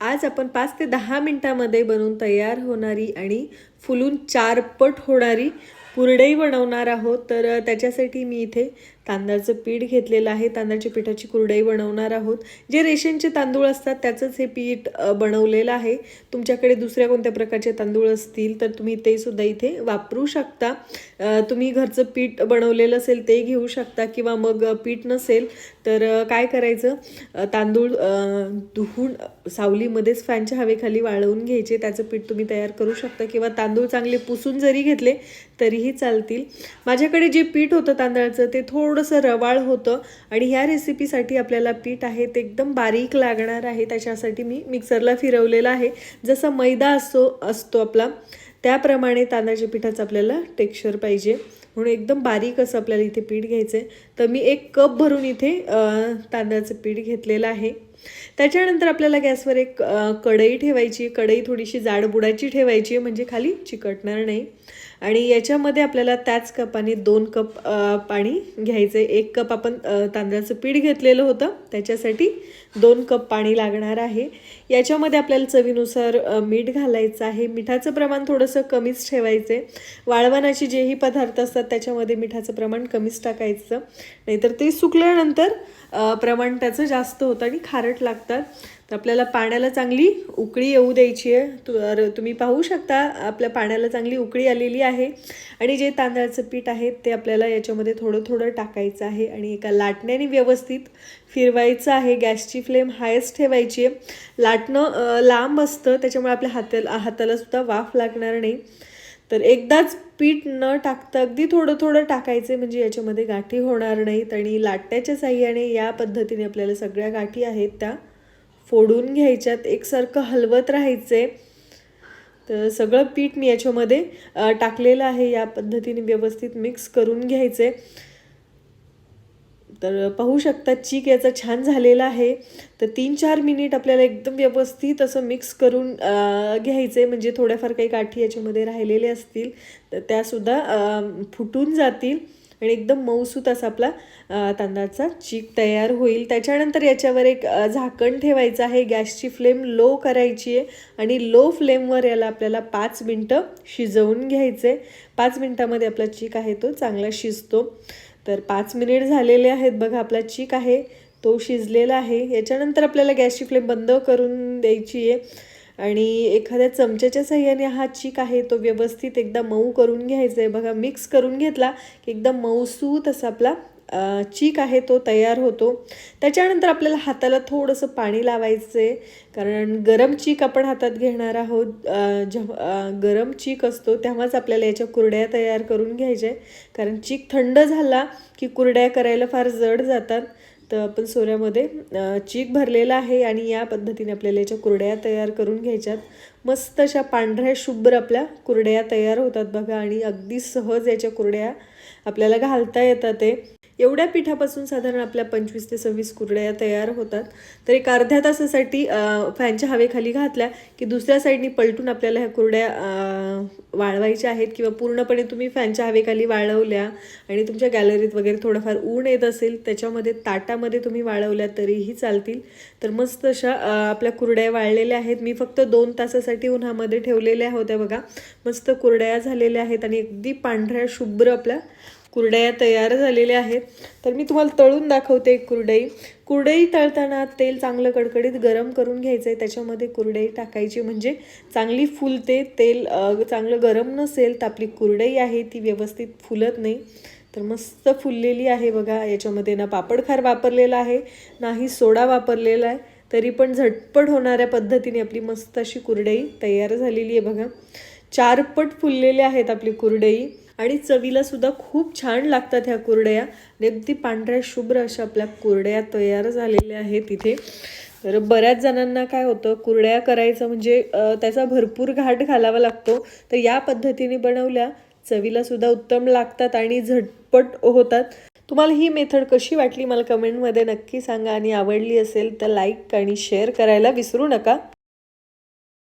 आज आपण 5 ते 10 मिनिटांमध्ये बनवून तयार होणारी आणि फुलून 4 पट होणारी कुरडई बनवणार आहोत. तर त्याच्यासाठी मी इथे तांदळाचं पीठ घेतलेलं आहे. तांदळाच्या पिठाची कुरडई बनवणार आहोत. जे रेशनचे तांदूळ असतात त्याचंच हे पीठ बनवलेलं आहे. तुमच्याकडे दुसऱ्या कोणत्या प्रकारचे तांदूळ असतील तर तुम्ही ते सुद्धा इथे वापरू शकता. तुम्ही घरचं पीठ बनवलेलं असेल ते घेऊ शकता किंवा मग पीठ नसेल तर काय करायचं, तांदूळ धुवून सावलीमध्येच फॅनच्या हवेखाली वाळवून घ्यायचे. त्याचं पीठ तुम्ही तयार करू शकता किंवा तांदूळ चांगले पुसून जरी घेतले तरीही चालतील. माझ्याकडे जे पीठ होतं तांदळाचं ते थोडंसं रवाळ होतं आणि ह्या रेसिपीसाठी आपल्याला पीठ आहे ते एकदम बारीक लागणार आहे. त्याच्यासाठी मी मिक्सरला फिरवलेलं आहे. जसा मैदा असतो आपला त्याप्रमाणे तांदळाच्या पिठाचं आपल्याला टेक्स्चर पाहिजे, म्हणून एकदम बारीक असं आपल्याला इथे पीठ घ्यायचं आहे. तर मी 1 कप भरून इथे तांदळाचं पीठ घेतलेलं आहे. त्याच्यानंतर आपल्याला गॅसवर एक कढई ठेवायची. कढई थोडीशी जाडबुडाची ठेवायची म्हणजे खाली चिकटणार नाही. आणि याच्यामध्ये आपल्याला त्याच कपाने 2 कप पाणी घ्यायचं आहे. 1 कप आपण तांदळाचं पीठ घेतलेलं होतं त्याच्यासाठी 2 कप पाणी लागणार आहे. याच्यामध्ये आपल्याला चवीनुसार मीठ घालायचं आहे. मिठाचं प्रमाण थोडंसं कमीच ठेवायचं आहे. वाळवणाचे जेही पदार्थ असतात त्याच्यामध्ये मिठाचं प्रमाण कमीच टाकायचं, नाहीतर ते सुकल्यानंतर प्रमाण त्याचं जास्त होतं आणि खारट लागतात. तर आपल्याला पाण्याला चांगली उकळी येऊ द्यायची आहे. तर तुम्ही पाहू शकता आपल्या पाण्याला चांगली उकळी आलेली आहे. आणि जे तांदळाचं पीठ आहे ते आपल्याला याच्यामध्ये थोडं थोडं टाकायचं आहे आणि एका लाटण्याने व्यवस्थित फिरवायचं आहे. गॅसची फ्लेम हायस्ट ठेवायची आहे. लाटणं लांब असतं त्याच्यामुळे आपल्या हाताला सुद्धा वाफ लागणार नाही. तर एकदाच पीठ न टाकता अगदी थोडं थोडं टाकायचे म्हणजे याच्यामध्ये गाठी होणार नाहीत. आणि लाटण्याच्या साह्याने या पद्धतीने आपल्याला सगळ्या गाठी आहेत त्या फोडून घ्यायच्यात. एकसारखं हलवत राहायचे. तर सगळं पीठ मी याच्यामध्ये टाकलेलं आहे. या पद्धतीने व्यवस्थित मिक्स करून घ्यायचे. तर पाहू शकता चीक याचा छान झालेला आहे. तर 3-4 मिनिट आपल्याला एकदम व्यवस्थित असं मिक्स करून घ्यायचे म्हणजे थोड्याफार काही गाठी याच्यामध्ये राहिलेले असतील तर त्यासुद्धा फुटून जातील आणि एकदम मऊसूत असा आपला तांदळाचा चीक तयार होईल. त्याच्यानंतर याच्यावर एक झाकण ठेवायचं आहे. गॅसची फ्लेम लो करायची आहे आणि लो फ्लेमवर याला आपल्याला 5 मिनटं शिजवून घ्यायचे. 5 मिनटामध्ये आपला चीक आहे तो चांगला शिजतो. तर 5 मिनिट झालेले आहेत बघा. आपला चीक आहे तो शिजलेला आहे. याच्यानंतर आपल्याला गॅसची फ्लेम बंद करून द्यायची आहे आणि एखाद्या चमच्याच्या साह्याने हा चीक आहे तो व्यवस्थित एकदा मऊ करून घ्यायचा आहे. बघा मिक्स करून घेतला की एकदम मऊसूत असा आपला चीक आहे तो तयार होतो. त्याच्यानंतर आपल्याला हाताला थोडंसं पाणी लावायचं आहे कारण गरम चीक आपण हातात घेणार आहोत. जेव्हा गरम चीक असतो तेव्हाच आपल्याला याच्या कुरड्या तयार करून घ्यायच्या आहे कारण चीक थंड झाला की कुरड्या करायला फार जड जातात. तर आपण सोऱ्यामध्ये चीक भरलेला आहे आणि या पद्धतीने आपल्याला याच्या कुरड्या तयार करून घ्यायच्यात. मस्त अशा पांढऱ्या शुभ्र आपल्या कुरड्या तयार होतात बघा आणि अगदी सहज याच्या कुरड्या आपल्याला घालता येतात. ते एवढ्या पिठापासून साधारण आपल्या 25 ते 26 कुरड्या तयार होतात. तर एक अर्ध्या तासासाठी फॅनच्या हवेखाली घातल्या की दुसऱ्या साईडनी पलटून आपल्याला ह्या कुरड्या वाळवायच्या आहेत किंवा पूर्णपणे तुम्ही फॅनच्या हवेखाली वाळवल्या आणि तुमच्या गॅलरीत वगैरे थोडंफार ऊन येत असेल त्याच्यामध्ये ताटामध्ये तुम्ही वाळवल्या तरीही चालतील. तर मस्त अशा आपल्या कुरड्या वाळलेल्या आहेत. मी फक्त 2 तासासाठी उन्हामध्ये ठेवलेल्या होत्या बघा. मस्त कुरड्या झालेल्या आहेत आणि अगदी पांढऱ्या शुभ्र आपल्या कुरडया तयार झालेल्या आहेत. तर मी तुम्हाला तळून दाखवते एक कुरडई तळताना तेल चांगलं कडकडीत गरम करून घ्यायचं आहे. त्याच्यामध्ये कुरडई टाकायची म्हणजे चांगली फुलते. तेल चांगलं गरम नसेल तर आपली कुरडई आहे ती व्यवस्थित फुलत नाही. तर मस्त फुललेली आहे बघा. याच्यामध्ये ना पापडखार वापरलेला आहे नाही सोडा वापरलेला आहे, तरी पण झटपट होणाऱ्या पद्धतीने आपली मस्त अशी कुरडई तयार झालेली आहे बघा. 4 पट फुललेल्या आहेत आपली कुरडई आणि चवीला सुद्धा खूप छान लागतात ह्या कुरड्या. अगदी पांढऱ्या शुभ्र अशा आपल्या कुरड्या तयार झालेल्या आहेत इथे. तर बऱ्याच जणांना काय होतं कुरड्या करायचं म्हणजे त्याचा भरपूर घाट घालावा लागतो. तर या पद्धतीने बनवल्या चवीला सुद्धा उत्तम लागतात आणि झटपट होतात. तुम्हाला ही मेथड कशी वाटली मला कमेंटमध्ये नक्की सांगा आणि आवडली असेल तर लाईक आणि शेअर करायला विसरू नका.